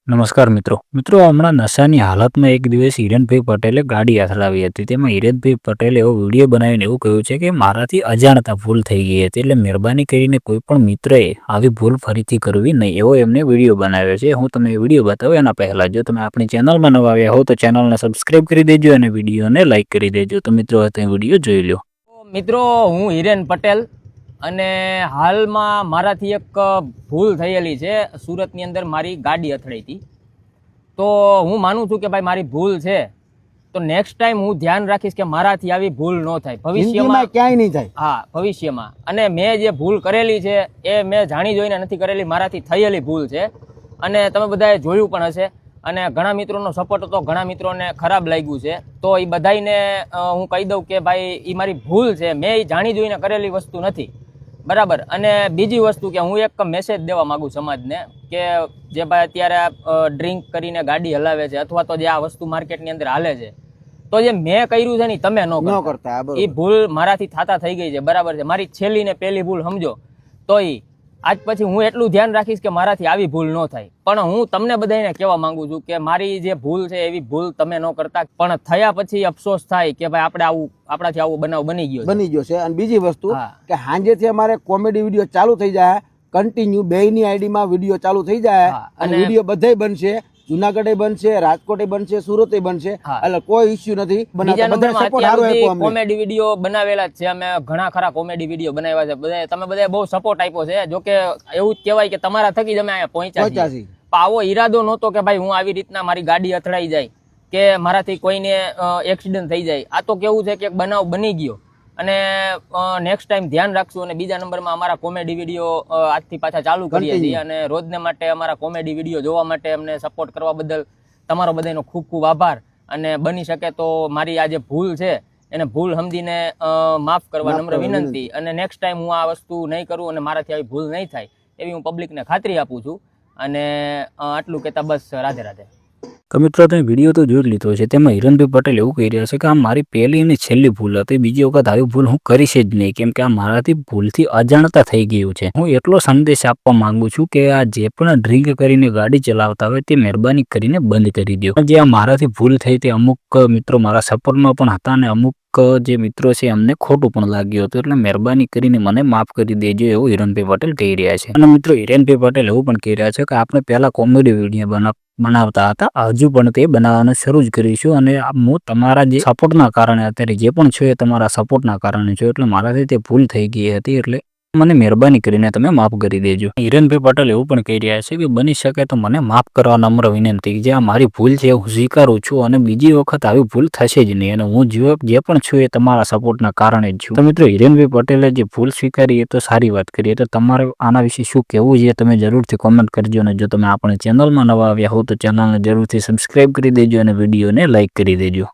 નમસ્કાર મિત્રો હમણાં નશાની હાલતમાં એક દિવસ હિરેનભાઈ પટેલે ગાડી અથડાવી હતી। તેમાં હિરેનભાઈ પટેલે એવો વિડીયો બનાવીને એવું કહ્યું છે કે મારાથી અજાણતા ભૂલ થઈ ગઈ હતી, એટલે મહેરબાની કરીને કોઈ પણ મિત્રએ આવી ભૂલ ફરીથી કરવી નહીં, એવો એમને વિડીયો બનાવ્યો છે। હું તમને વિડીયો બતાવું એના પહેલા જો તમે આપણી ચેનલમાં નવા આવ્યા હો તો ચેનલને સબસ્ક્રાઇબ કરી દેજો અને વિડીયોને લાઇક કરી દેજો। તો મિત્રો તમે વિડીયો જોઈ લો। મિત્રો હું હિરેન પટેલ અને હાલમાં મારાથી એક ભૂલ થયેલી છે। સુરતની અંદર મારી ગાડી અથડાઈ હતી, તો હું માનું છું કે ભાઈ મારી ભૂલ છે, તો નેક્સ્ટ ટાઈમ હું ધ્યાન રાખીશ કે મારાથી આવી ભૂલ ન થાય, ભવિષ્યમાં ક્યાંય નહીં થાય। હા, ભવિષ્યમાં। અને મેં જે ભૂલ કરેલી છે એ મેં જાણી જોઈને નથી કરેલી, મારાથી થયેલી ભૂલ છે અને તમે બધાએ જોયું પણ હશે। અને ઘણા મિત્રોનો સપોર્ટ હતો, ઘણા મિત્રોને ખરાબ લાગ્યું છે, તો એ બધાને હું કહી દઉં કે ભાઈ એ મારી ભૂલ છે, મેં એ જાણી જોઈને કરેલી વસ્તુ નથી, બરાબર। અને બીજી વસ્તુ કે હું એક મેસેજ દેવા માંગુ સમાજને કે જે ભાઈ અત્યારે ડ્રિંક કરીને ગાડી હલાવે છે અથવા તો જે આ વસ્તુ માર્કેટની અંદર હાલે છે, તો જે મેં કર્યું છે ને તમે ન કરતા, એ ભૂલ મારાથી થતા થઈ ગઈ છે, બરાબર છે। મારી છેલ્લી ને પહેલી ભૂલ સમજો તો આજ પછી હું એટલું ધ્યાન રાખીશ કે મારાથી આવી ભૂલ ન થાય। પણ હું તમને બધાને કહેવા માંગુ છું કે મારી જે ભૂલ છે એવી ભૂલ તમે ન કરતા, પણ થયા પછી અફસોસ થાય કે ભાઈ આપણાથી આવો બનાવ બની ગયો છે। અને બીજી વસ્તુ કે સાંજેથી અમારે કોમેડી વિડીયો ચાલુ થઈ જાય, કન્ટિન્યુ બેયની આઈડીમાં વિડીયો ચાલુ થઈ જાય અને વિડીયો બધે બનશે, જુનાગઢે બનશે, રાજકોટે બનશે, સુરતે બનશે, એટલે કોઈ ઇશ્યુ નથી। કોમેડી વિડીયો બનાવેલા જ છે, અમે ઘણા ખરા કોમેડી વિડીયો બનાવ્યા છે, તમે બધા બહુ સપોર્ટ આપ્યો છે। જો કે એવું જ કહેવાય કે તમારા થકી જ અમે અહીંયા પહોંચ્યા છીએ। આવો ઈરાદો નહોતો કે ભાઈ હું આવી રીતના મારી ગાડી અથડાઈ જાય કે મારાથી કોઈને એક્સિડન્ટ થઈ જાય। આ તો કેવું છે કે એક બનાવ બની ગયો અને નેક્સ્ટ ટાઈમ ધ્યાન રાખશું। અને બીજા નંબરમાં અમારા કોમેડી વિડીયો આજથી પાછા ચાલુ કરીએ છીએ અને રોજને માટે અમારા કોમેડી વિડીયો જોવા માટે અમને સપોર્ટ કરવા બદલ તમારો બધાનો ખૂબ ખૂબ આભાર। અને બની શકે તો મારી આ જે ભૂલ છે એને ભૂલ સમજીને માફ કરવા નમ્ર વિનંતી। અને નેક્સ્ટ ટાઈમ હું આ વસ્તુ નહીં કરું અને મારાથી આવી ભૂલ નહીં થાય એવી હું પબ્લિકને ખાતરી આપું છું। અને આટલું કહેતા બસ રાધે રાધે। તો મિત્રો તમે વિડીયો તો જોઈ લીધો છે, તેમાં હિરેનભાઈ પટેલ એવું કહી રહ્યા છે કે આ મારી પહેલી અને છેલ્લી ભૂલ હતી, બીજી વખત આવી ભૂલ હું કરીશ જ નહીં, કેમ કે આ મારાથી ભૂલથી અજાણતા થઈ ગયું છે। હું એટલો સંદેશ આપવા માંગુ છું કે આ જે પણ ડ્રિંક કરીને ગાડી ચલાવતા હોય તે મહેરબાની કરીને બંધ કરી દો। જે આ મારાથી ભૂલ થઈ તે અમુક મિત્રો મારા સપોર્ટમાં પણ હતા અને અમુક જે મિત્રો છે અમને ખોટું પણ લાગ્યું હતું, એટલે મહેરબાની કરીને મને માફ કરી દેજો એવું હિરેનભાઈ પટેલ કહી રહ્યા છે। અને મિત્રો હિરેનભાઈ પટેલ એવું પણ કહી રહ્યા છે કે આપણે પહેલા કોમેડી વિડીયો બનાવતા હતા, હજુ પણ તે બનાવવાનું શરૂ જ કરીશું અને હું તમારા જે સપોર્ટના કારણે અત્યારે જે પણ છો એ તમારા સપોર્ટના કારણે છો, એટલે મારાથી તે ભૂલ થઈ ગઈ હતી, એટલે મને મહેરબાની કરીને તમે માફ કરી દેજો। હિરેનભાઈ પટેલ એવું પણ કહી રહ્યા છે કે બની શકે તો મને માફ કરવા નમ્ર વિનંતી, જે આ મારી ભૂલ છે હું સ્વીકારું છું અને બીજી વખત આવી ભૂલ થશે જ નહીં, અને હું જે પણ છું એ તમારા સપોર્ટના કારણે જ છું। તો મિત્રો હિરેનભાઈ પટેલે જે ભૂલ સ્વીકારી એ તો સારી વાત કરી, તો તમારે આના વિશે શું કહેવું છે તમે જરૂરથી કોમેન્ટ કરજો। અને જો તમે આપણી ચેનલમાં નવા આવ્યા હો તો ચેનલને જરૂરથી સબસ્ક્રાઇબ કરી દેજો અને વિડીયોને લાઇક કરી દેજો।